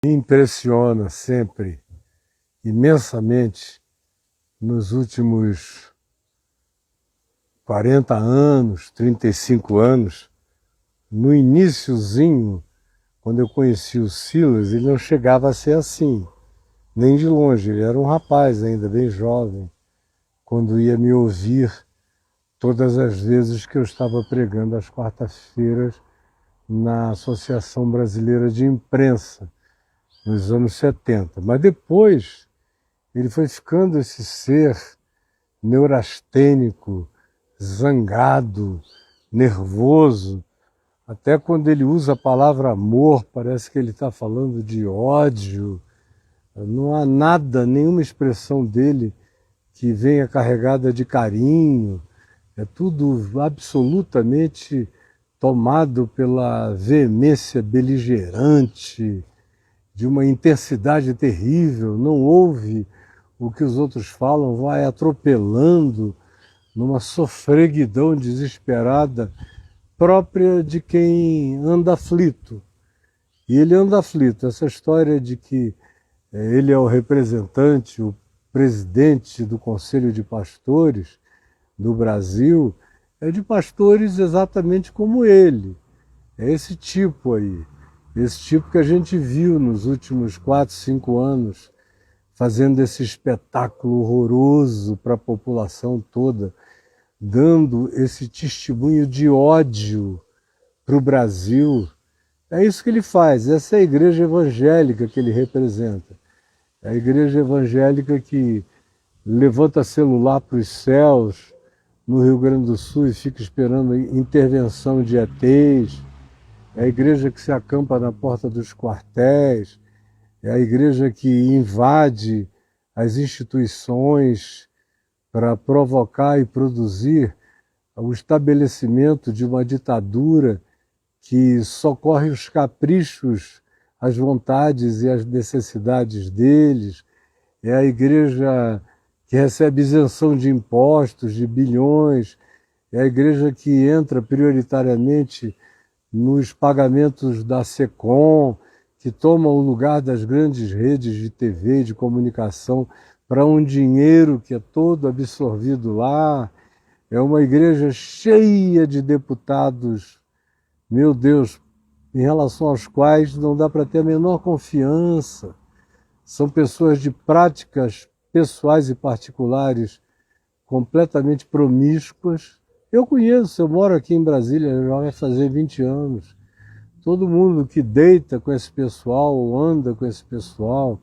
Me impressiona sempre, imensamente, nos últimos 40 anos, 35 anos, no iniciozinho, quando eu conheci o Silas, ele não chegava a ser assim, nem de longe. Ele era um rapaz ainda, bem jovem, quando ia me ouvir todas as vezes que eu estava pregando às quartas-feiras na Associação Brasileira de Imprensa, nos anos 70. Mas depois ele foi ficando esse ser neurastênico, zangado, nervoso. Até quando ele usa a palavra amor, parece que ele está falando de ódio. Não há nada, nenhuma expressão dele que venha carregada de carinho. É tudo absolutamente tomado pela veemência beligerante, de uma intensidade terrível. Não ouve o que os outros falam, vai atropelando numa sofreguidão desesperada própria de quem anda aflito. E ele anda aflito. Essa história de que ele é o representante, o presidente do Conselho de Pastores do Brasil, é de pastores exatamente como ele. É esse tipo aí. Esse tipo que a gente viu nos últimos 4, 5 anos, fazendo esse espetáculo horroroso para a população toda, dando esse testemunho de ódio para o Brasil. É isso que ele faz, essa é a igreja evangélica que ele representa. É a igreja evangélica que levanta celular para os céus no Rio Grande do Sul e fica esperando a intervenção de ETs. É a igreja que se acampa na porta dos quartéis. É a igreja que invade as instituições para provocar e produzir o estabelecimento de uma ditadura que socorre os caprichos, as vontades e as necessidades deles. É a igreja que recebe isenção de impostos, de bilhões. É a igreja que entra prioritariamente nos pagamentos da SECOM, que toma o lugar das grandes redes de TV e de comunicação para um dinheiro que é todo absorvido lá. É uma igreja cheia de deputados, meu Deus, em relação aos quais não dá para ter a menor confiança. São pessoas de práticas pessoais e particulares completamente promíscuas. Eu conheço, eu moro aqui em Brasília, já vai fazer 20 anos. Todo mundo que deita com esse pessoal, ou anda com esse pessoal,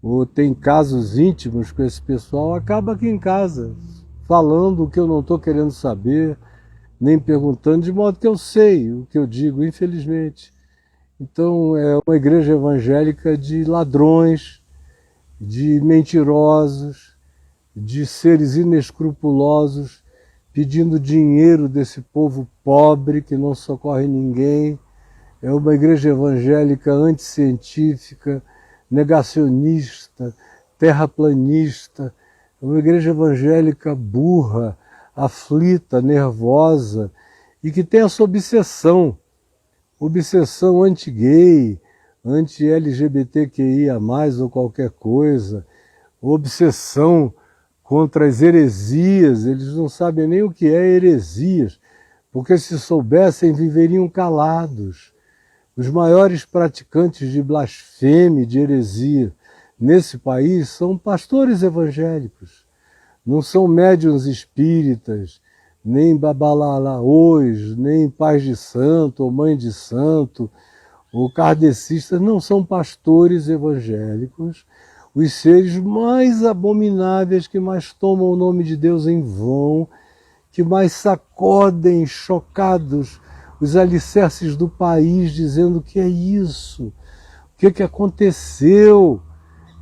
ou tem casos íntimos com esse pessoal, acaba aqui em casa, falando o que eu não estou querendo saber, nem perguntando, de modo que eu sei o que eu digo, infelizmente. Então é uma igreja evangélica de ladrões, de mentirosos, de seres inescrupulosos, pedindo dinheiro desse povo pobre que não socorre ninguém. É uma igreja evangélica anticientífica, negacionista, terraplanista. É uma igreja evangélica burra, aflita, nervosa, e que tem essa obsessão anti-gay, anti-LGBTQIA+, ou qualquer coisa, obsessão contra as heresias. Eles não sabem nem o que é heresias, porque se soubessem viveriam calados. Os maiores praticantes de blasfêmia, de heresia nesse país são pastores evangélicos, não são médiuns espíritas, nem babalalaôs, nem pais de santo, ou mãe de santo, ou kardecistas, não são pastores evangélicos, os seres mais abomináveis que mais tomam o nome de Deus em vão, que mais sacodem chocados os alicerces do país, dizendo: o que é isso? O que aconteceu?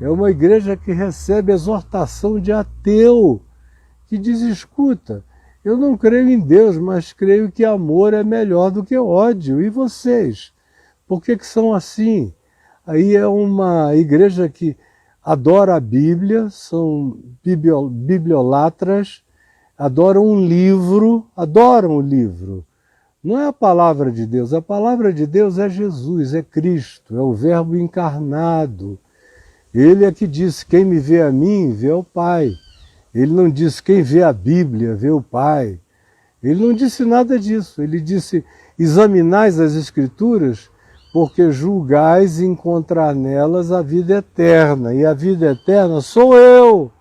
É uma igreja que recebe exortação de ateu, que diz: escuta, eu não creio em Deus, mas creio que amor é melhor do que ódio. E vocês? Por que são assim? Aí é uma igreja que adora a Bíblia, são bibliolatras, adoram o livro, Não é a palavra de Deus é Jesus, é Cristo, é o Verbo encarnado. Ele é que disse, quem me vê a mim, vê o Pai. Ele não disse, quem vê a Bíblia, vê o Pai. Ele não disse nada disso, ele disse, examinais as Escrituras, porque julgais encontrar nelas a vida eterna, e a vida eterna sou eu.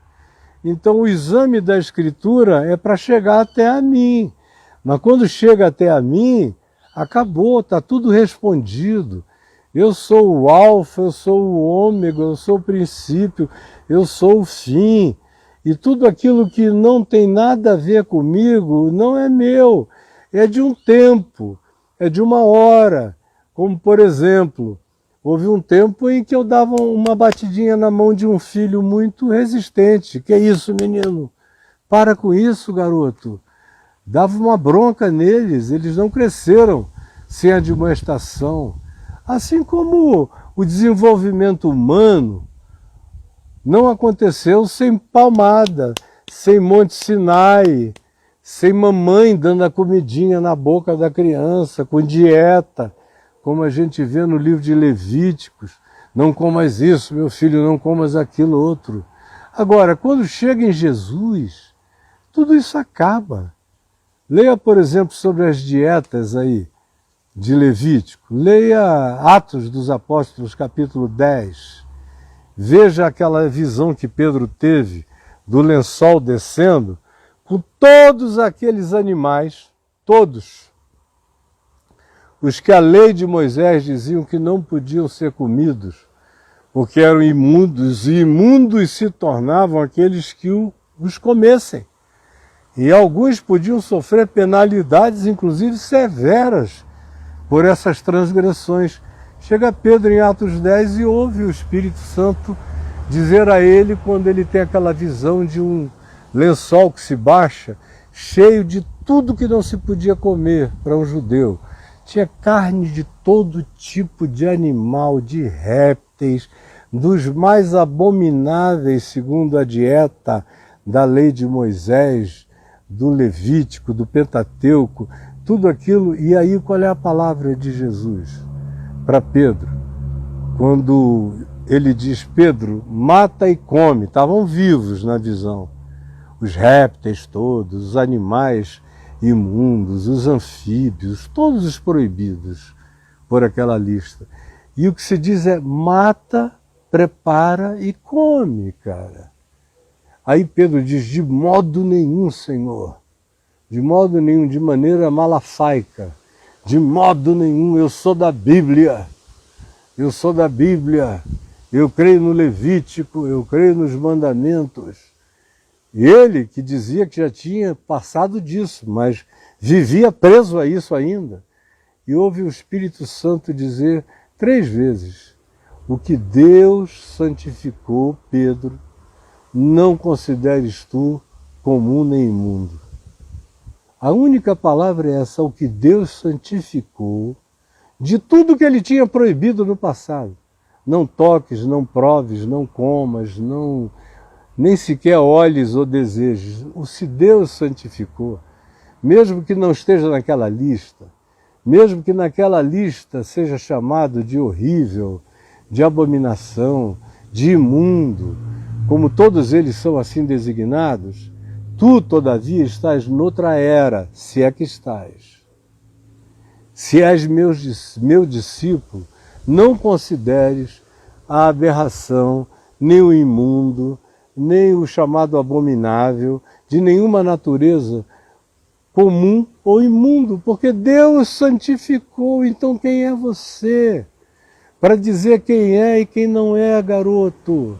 Então o exame da Escritura é para chegar até a mim. Mas quando chega até a mim, acabou, está tudo respondido. Eu sou o alfa, eu sou o ômega, eu sou o princípio, eu sou o fim. E tudo aquilo que não tem nada a ver comigo não é meu, é de um tempo, é de uma hora. Como, por exemplo, houve um tempo em que eu dava uma batidinha na mão de um filho muito resistente. Que é isso, menino? Para com isso, garoto. Dava uma bronca neles, eles não cresceram sem admoestação. Assim como o desenvolvimento humano não aconteceu sem palmada, sem Monte Sinai, sem mamãe dando a comidinha na boca da criança, com dieta, como a gente vê no livro de Levíticos. Não comas isso, meu filho, não comas aquilo outro. Agora, quando chega em Jesus, tudo isso acaba. Leia, por exemplo, sobre as dietas aí de Levítico. Leia Atos dos Apóstolos, capítulo 10. Veja aquela visão que Pedro teve do lençol descendo, com todos aqueles animais, todos, os que a lei de Moisés diziam que não podiam ser comidos, porque eram imundos, e imundos se tornavam aqueles que os comessem. E alguns podiam sofrer penalidades, inclusive severas, por essas transgressões. Chega Pedro em Atos 10 e ouve o Espírito Santo dizer a ele, quando ele tem aquela visão de um lençol que se baixa, cheio de tudo que não se podia comer para um judeu. Tinha carne de todo tipo de animal, de répteis, dos mais abomináveis, segundo a dieta da lei de Moisés, do Levítico, do Pentateuco, tudo aquilo. E aí qual é a palavra de Jesus para Pedro? Quando ele diz, Pedro, mata e come, estavam vivos na visão. Os répteis todos, os animais imundos, os anfíbios, todos os proibidos por aquela lista. E o que se diz é, mata, prepara e come, cara. Aí Pedro diz, de modo nenhum, Senhor, de modo nenhum, de maneira malafaica, de modo nenhum, eu sou da Bíblia, eu sou da Bíblia, eu creio no Levítico, eu creio nos mandamentos. Ele que dizia que já tinha passado disso, mas vivia preso a isso ainda. E ouve o Espírito Santo dizer 3 vezes, o que Deus santificou, Pedro, não consideres tu comum nem imundo. A única palavra é essa, o que Deus santificou, de tudo que ele tinha proibido no passado. Não toques, não proves, não comas, nem sequer olhes ou desejes. O se Deus santificou, mesmo que não esteja naquela lista, mesmo que naquela lista seja chamado de horrível, de abominação, de imundo, como todos eles são assim designados, tu, todavia, estás noutra era, se é que estás. Se és meu discípulo, não consideres a aberração, nem o imundo, nem o chamado abominável, de nenhuma natureza comum ou imundo, porque Deus santificou. Então quem é você para dizer quem é e quem não é, garoto?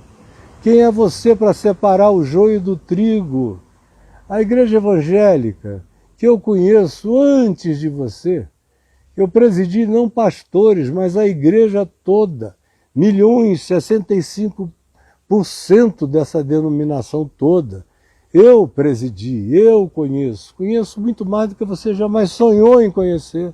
Quem é você para separar o joio do trigo? A igreja evangélica que eu conheço antes de você, eu presidi não pastores, mas a igreja toda, milhões, 65% dessa denominação toda. Eu presidi, eu conheço muito mais do que você jamais sonhou em conhecer.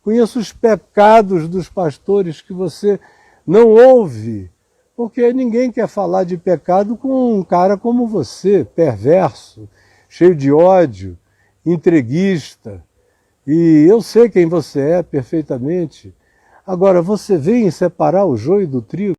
Conheço os pecados dos pastores que você não ouve, porque ninguém quer falar de pecado com um cara como você, perverso, cheio de ódio, entreguista, E eu sei quem você é perfeitamente. Agora, você vem separar o joio do trigo?